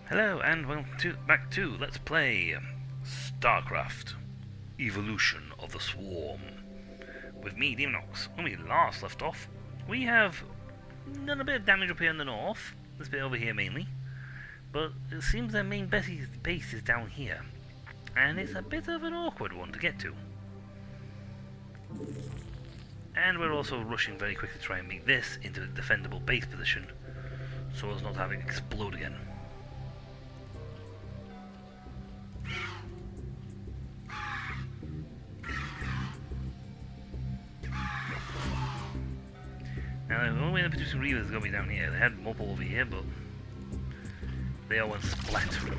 Hello and welcome back to Let's Play Starcraft Evolution of the Swarm with me, Demonox. When we last left off, we have done a bit of damage up here in the north, this bit over here mainly, but it seems their main base is down here, and it's a bit of an awkward one to get to. And we're also rushing very quickly to try and make this into a defendable base position, so as not to have it explode again. Now, the only way they're producing Reavers is going to be down here. They had multiple over here, but they all went splat. We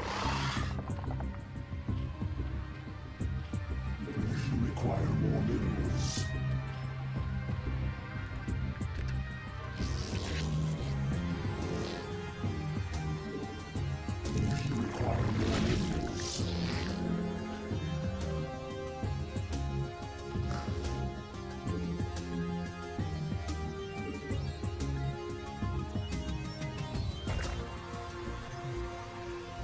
require more minerals. We require more minerals.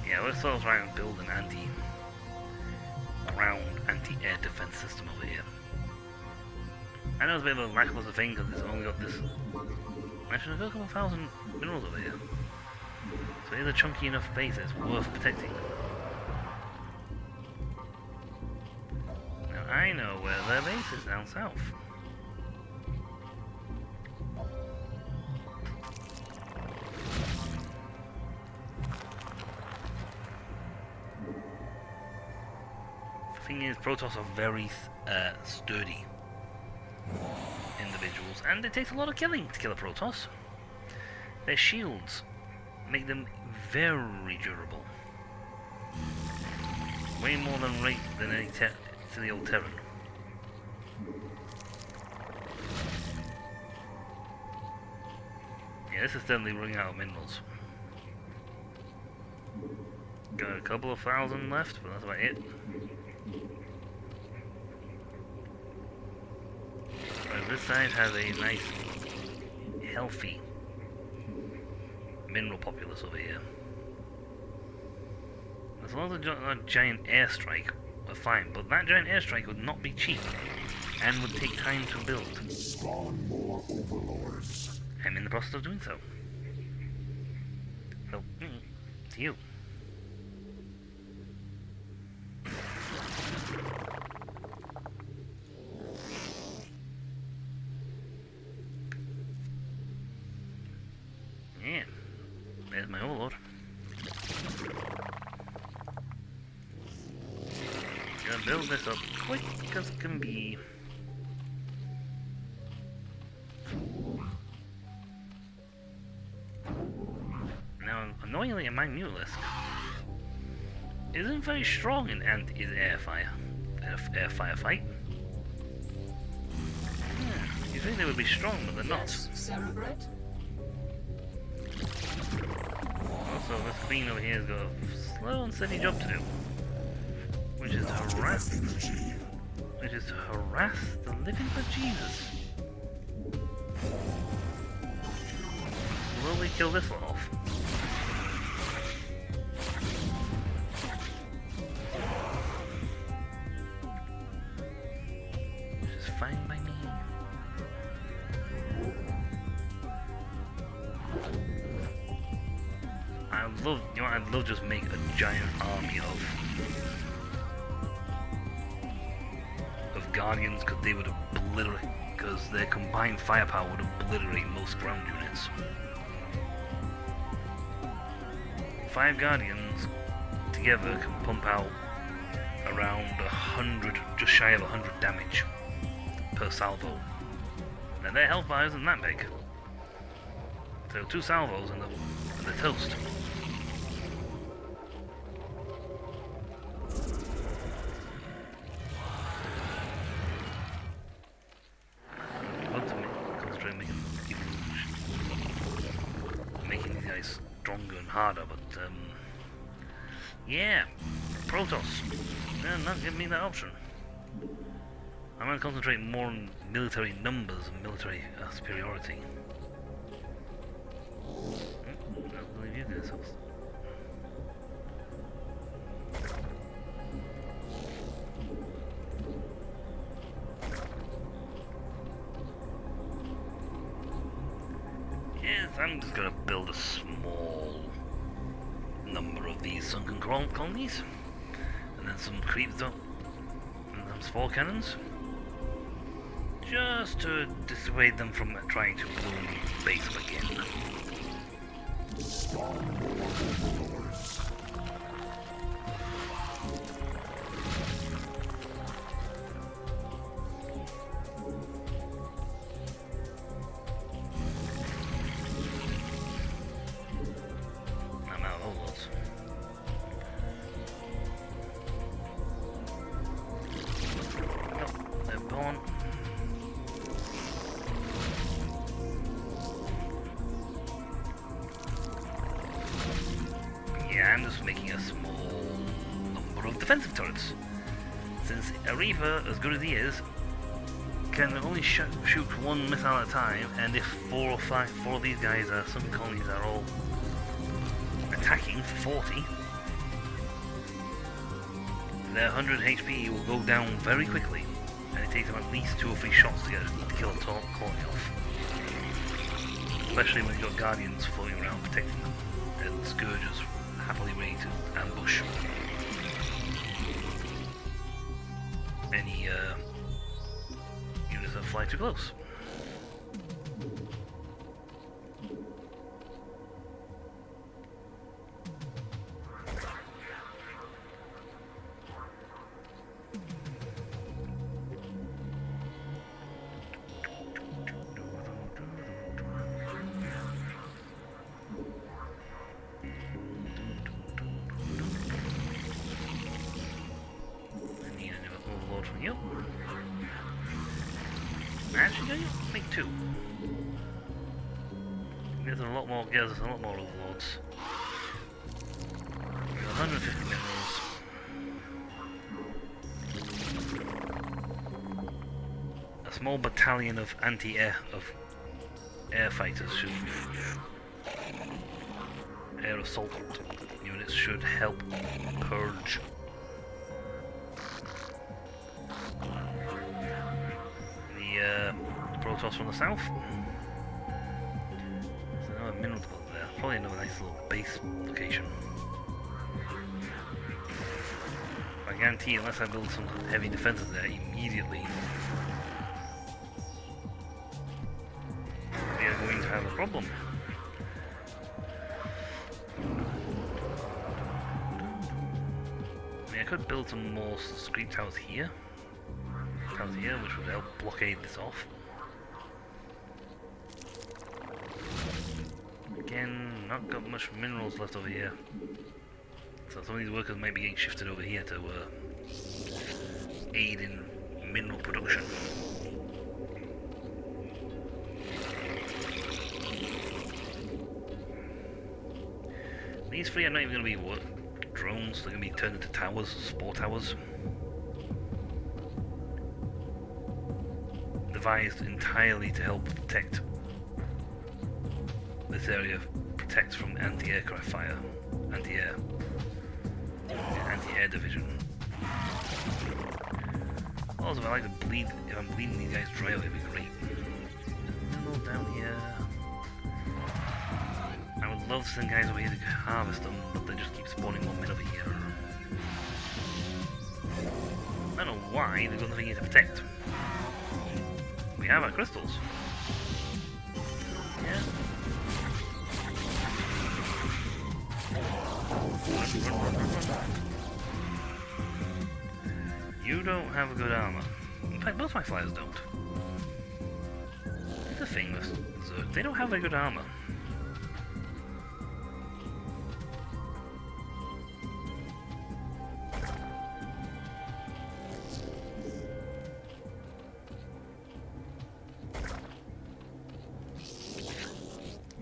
Yeah, we're still trying to build an anti-ground, anti-air defense system over here. I know it's a bit of a lackluster thing because it's only got this. Actually, there's a couple thousand minerals over here. So it's a chunky enough base that's worth protecting. Now I know where their base is down south. The thing is, Protoss are very sturdy individuals, and it takes a lot of killing to kill a Protoss. Their shields make them very durable. Way more than any silly old Terran. Yeah, this is definitely running out of minerals. Got a couple of thousand left, but that's about it. Whereas this side has a nice, healthy mineral populace over here. As long as a giant airstrike, we're fine, but that giant airstrike would not be cheap and would take time to build. Spawn more overlords. I'm in the process of doing so. So, to you. Yeah, there's my overlord. Gonna build this up quick as can be. Now, annoyingly, in my Mutalisk isn't very strong in air firefight. You think they would be strong, but they're not. Cerebrate? Also, this queen over here has got a slow and steady job to do, which is harass the living bejesus. Slowly kill this one off. Which is fine by me. I'd love just make a giant army of Guardians, because they would obliterate, because their combined firepower would obliterate most ground units. 5 Guardians together can pump out around 100, just shy of 100 damage per salvo. Now their health bar isn't that big. So 2 salvos and they're toast. Making these guys stronger and harder, but yeah, Protoss, they're not giving me that option. I'm going to concentrate more on military numbers and military superiority. I believe you guys. I'm just gonna build a small number of these sunken colonies, and then some creep zone, and some spore cannons, just to dissuade them from trying to blow the base up again. Spawn more overlords. I'm out of overlords. Nope, they're gone. Yeah, I'm just making a small number of defensive turrets. Since a Reaver, as good as he is, can only shoot one missile at a time, and if four of these guys are, some colonies are all attacking for 40, their 100 HP will go down very quickly, and it takes them at least 2 or 3 shots to kill a colony off. Especially when you've got Guardians floating around protecting them, and Scourgers happily ready to ambush any units that fly too close. From you. Actually, no, make 2. Gives us a lot more overlords. 150 minerals. A small battalion of anti-air air fighters should air assault units should help purge Protoss from the south. There's another mineral deposit there. Probably another nice little base location. I guarantee, unless I build some heavy defenses there immediately, we are going to have a problem. I mean, I could build some more screep towers here. Which would help blockade this off. Again, not got much minerals left over here. So some of these workers might be getting shifted over here to aid in mineral production. These 3 are not even going to be drones, they're going to be turned into towers, spore towers. Devised entirely to help protect this area, protect from anti-aircraft fire, anti-air division. Also, if I like to bleed, if I'm bleeding these guys dry, it'd be great. Mineral down here. I would love to send guys over here to harvest them, but they just keep spawning more men over here. I don't know why, they've got nothing here to protect. We have our crystals. Yeah. Run. You don't have a good armor. In fact, both my flyers don't. It's the thing with Zerg. They don't have very good armor.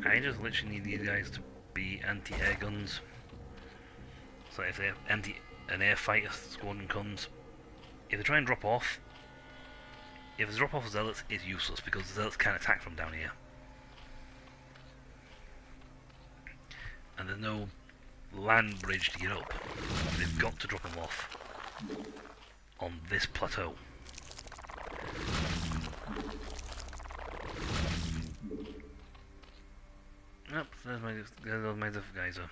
I just literally need these guys to be anti-air guns. So if they have an air fighter squadron comes, if they try and drop off, if they drop off zealots, it's useless because the zealots can't attack from down here. And there's no land bridge to get up. They've got to drop them off on this plateau. Nope, there's my geyser.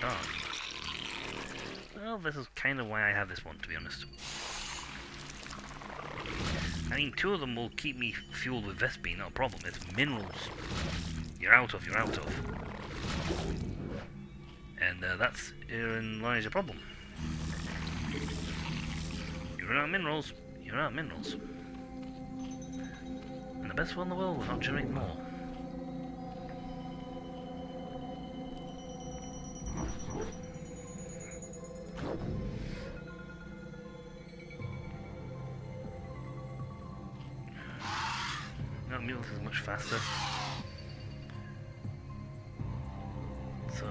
Done. Well, this is kind of why I have this one, to be honest. I mean, 2 of them will keep me fueled with Vespi, not a problem. It's minerals. You're out of. And that's herein lies your problem. You run out of minerals, And the best one in the world will not generate more. No, Mules is much faster. So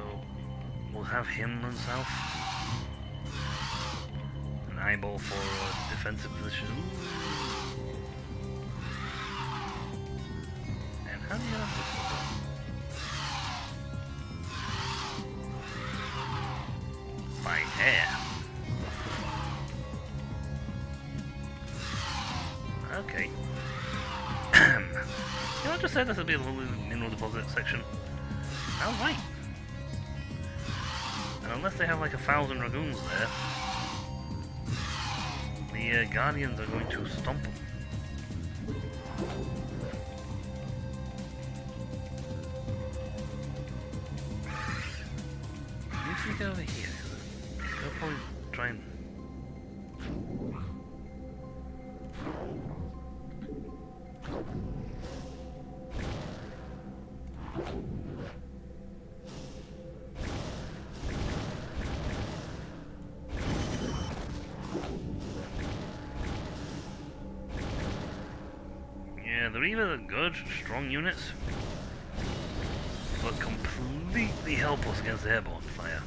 we'll have him run south. An eyeball for a defensive position. And how do you have this one? By hair. Okay. You know, I just said this would be a little mineral deposit section. I was right. And unless they have like 1,000 dragoons there, the Guardians are going to stomp them. If we go over here, they'll probably try and... Yeah, they're either good, strong units, but completely helpless against airborne fire.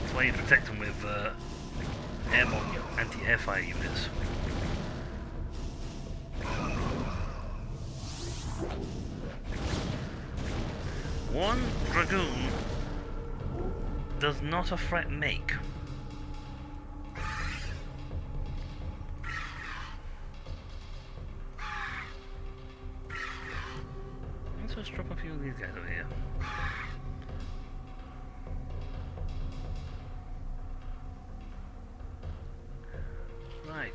That's why you protect them with airborne anti-airfire units. One dragoon does not a threat make. Let's just drop a few of these guys over here. Right.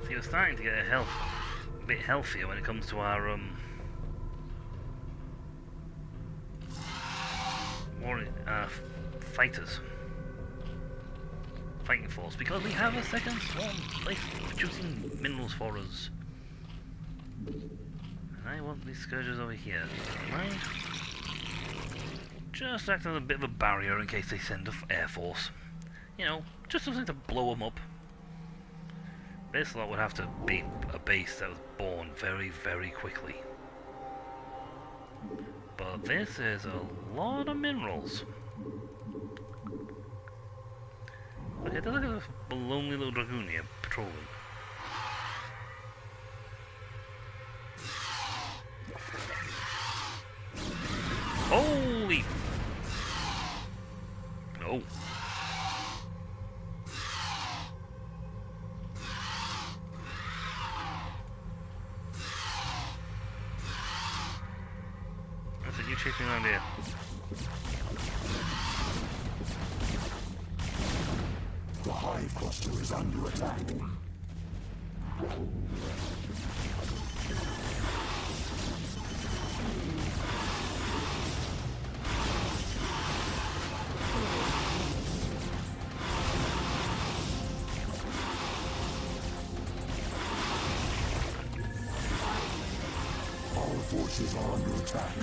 See, we're starting to get a bit healthier when it comes to our fighters. Fighting force, because we have a second swarm place producing minerals for us. And I want these scourges over here. Mind? Just act as a bit of a barrier in case they send an Airforce. You know, just something to blow them up. This lot would have to be a base that was born very, very quickly. But this is a lot of minerals. Okay, there's like a lonely little dragoon here patrolling. Holy! No. That's it, you chase me around here. The hive cluster is under attack. Our forces are under attack.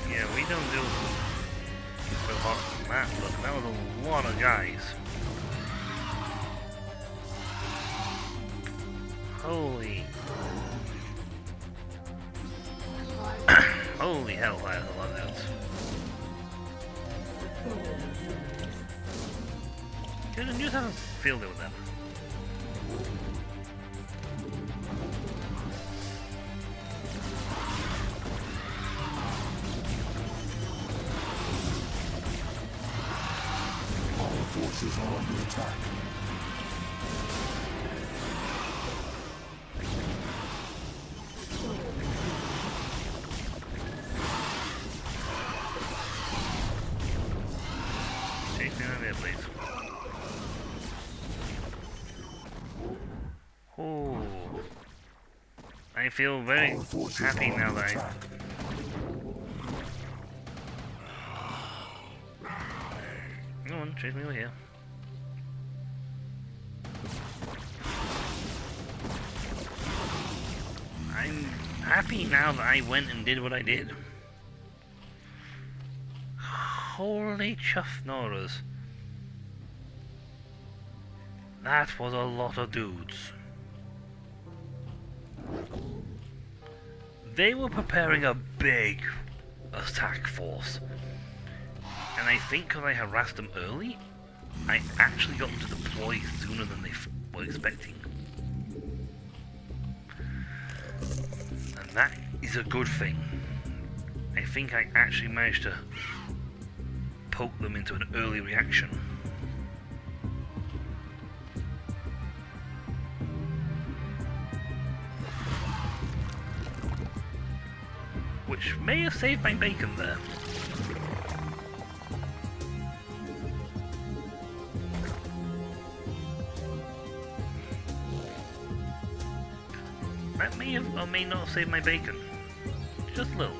Yeah, we don't do so hot on that, but that was a lot of guys. Holy. Holy hell, I had a lot of those. Good, and just haven't fielded with them. Forces are are under attack. Take me out of there, please. Oh, I feel very happy now that I... Come on, chase me over here. I'm happy now that I went and did what I did. Holy chuffnorers. That was a lot of dudes. They were preparing a big attack force. And I think because I harassed them early, I actually got them to deploy sooner than they were expecting. And that is a good thing. I think I actually managed to poke them into an early reaction. Which may have saved my bacon there. That may have or may not have saved my bacon. Just a little.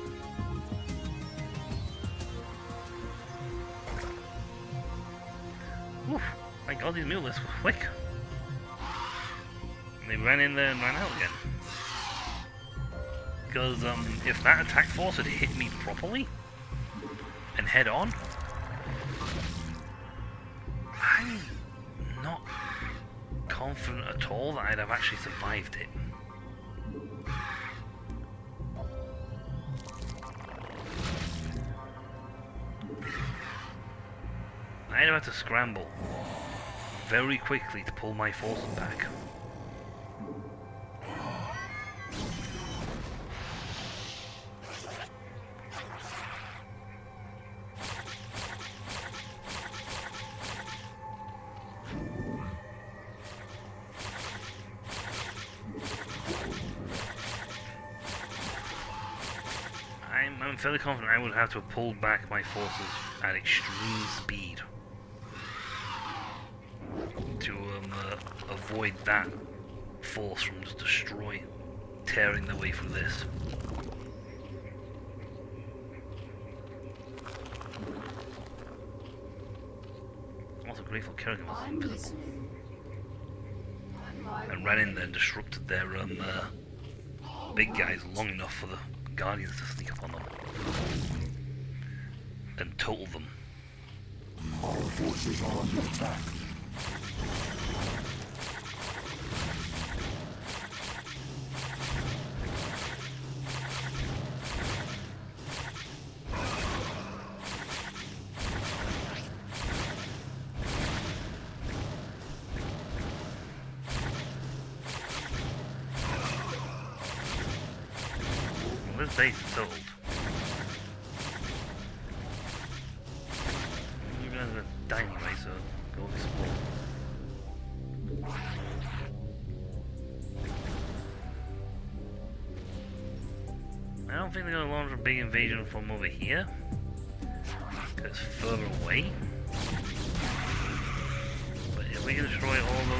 Oof, my god, these mules were quick. And they ran in there and ran out again. Because if that attack force had hit me properly and head on, I'm not confident at all that I'd have actually survived it. I'd have had to scramble very quickly to pull my forces back. I'm fairly confident I would have to have pulled back my forces at extreme speed to avoid that force from just tearing their way through this. I'm also grateful Kerrigan was invisible and ran in there and disrupted their big guys long enough for the Guardians to sneak up on them and total them. Our forces are under attack. This base is totaled. You guys are dying anyway, so go explore. I don't think they're going to launch a big invasion from over here, because it's further away. But if we can destroy all the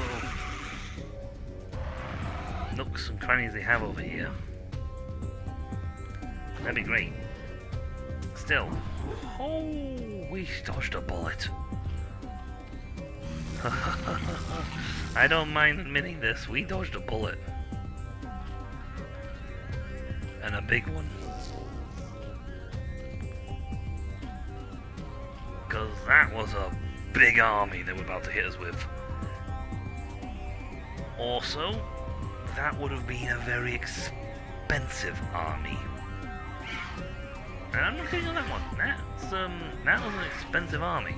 little nooks and crannies they have over here, that'd be great. Still. Oh, we dodged a bullet. I don't mind admitting this, we dodged a bullet. And a big one. Because that was a big army they were about to hit us with. Also, that would have been a very expensive army. And I'm not kidding on that one. That was an expensive army.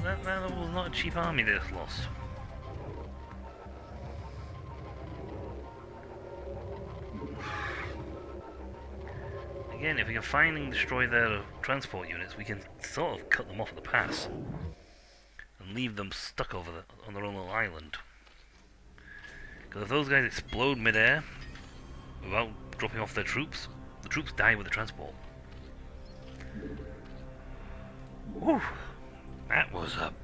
That was not a cheap army they just lost. Again, if we can find and destroy their transport units, we can sort of cut them off at the pass and leave them stuck over on their own little island. Because if those guys explode mid-air without dropping off their troops, the troops die with the transport. Whew! That was a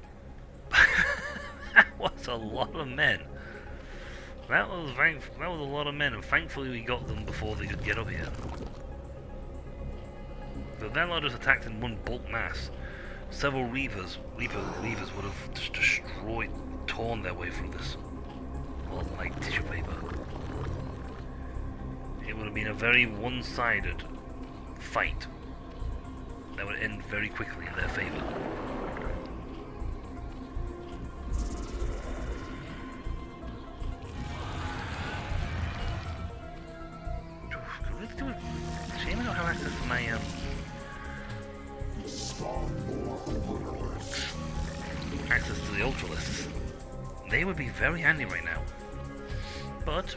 that was a lot of men. That was a lot of men, and thankfully we got them before they could get up here. So if that lot just attacked in one bulk mass, several Reavers would have just destroyed, torn their way through this. Well, like tissue paper. It would have been a very one-sided fight that would end very quickly in their favor. Shame I don't have access to my access to the Ultralisks. They would be very handy right now. But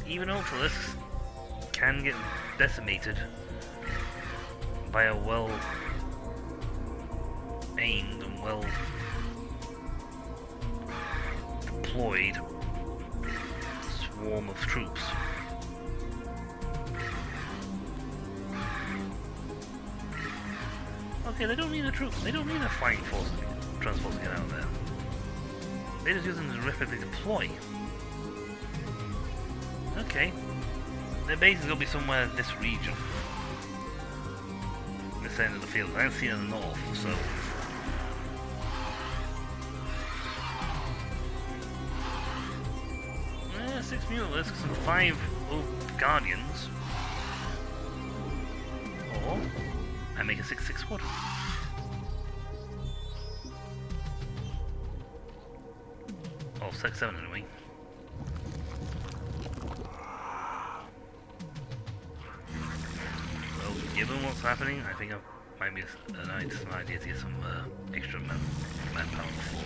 even Ultralisks can get decimated by a well aimed and well deployed swarm of troops. Okay, they don't need a troop. They don't need a flying force transport to get out there. They just use them to rapidly deploy. Okay. Their base is going to be somewhere in this region. This end of the field. I don't see it in the north, so... 6 Mutalisks and 5 Guardians. Or... I make a 6/6 squadron. Oh, 6/7 anyway. Well, given what's happening, I think it might be an idea to get some extra manpower before.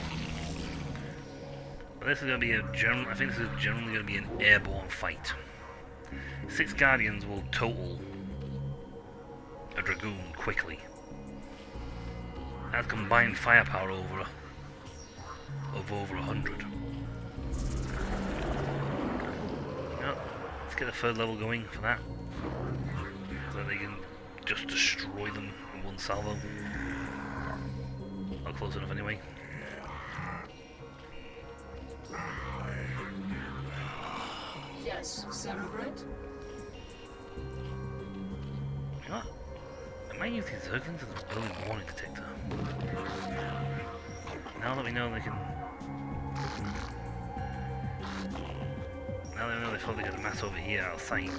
But this is going to be a general. I think this is generally going to be an airborne fight. 6 Guardians will total a Dragoon quickly. That's combined firepower of over 100. Yep. Let's get a 3rd level going for that, so that they can just destroy them in one salvo. Not close enough anyway. Yes, Celebrate. You know what? I might use these Zerglings as an early warning detector. Now that we know they can... Now that we know they thought they could mass over here out of sight.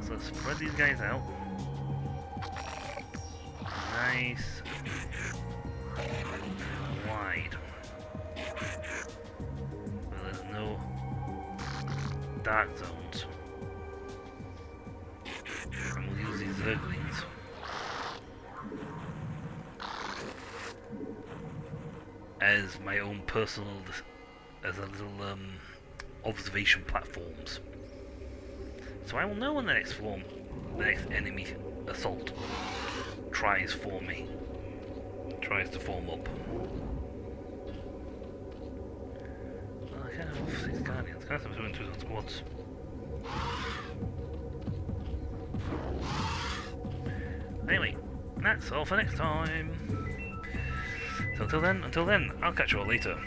Let's spread these guys out. Nice. Wide. Where there's no dark zones. And we'll use these Zerglings as my own personal, as a little observation platforms. So I will know when the next enemy assault tries to form up. Well, I can't have 6 Guardians. I can't have 2 and 2 on squads. Anyway, that's all for next time. So until then, I'll catch you all later.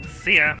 See ya!